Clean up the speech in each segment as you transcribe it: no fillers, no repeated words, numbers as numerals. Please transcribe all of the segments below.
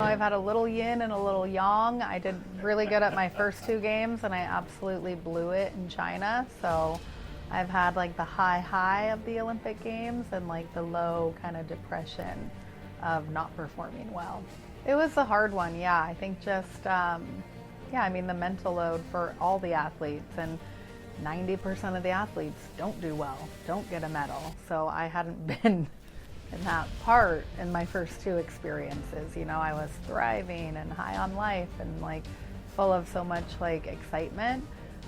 I've had a little yin and a little yang. I did really good at my first two games and I absolutely blew it in China. So I've had like the high of the Olympic Games and like the low kind of depression of not performing well. It was a hard one, yeah. I think just, yeah, I mean, the mental load for all the athletes, and 90% of the athletes don't do well, don't get a medal. So I hadn't been in that part in my first two experiences. You know, I was thriving and high on life and like full of so much like excitement.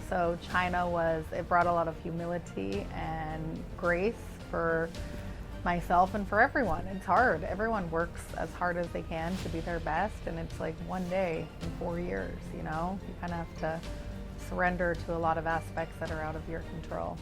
So China it brought a lot of humility and grace for myself and for everyone. It's hard. Everyone works as hard as they can to be their best, and it's like one day in 4 years, you know? You kind of have to surrender to a lot of aspects that are out of your control.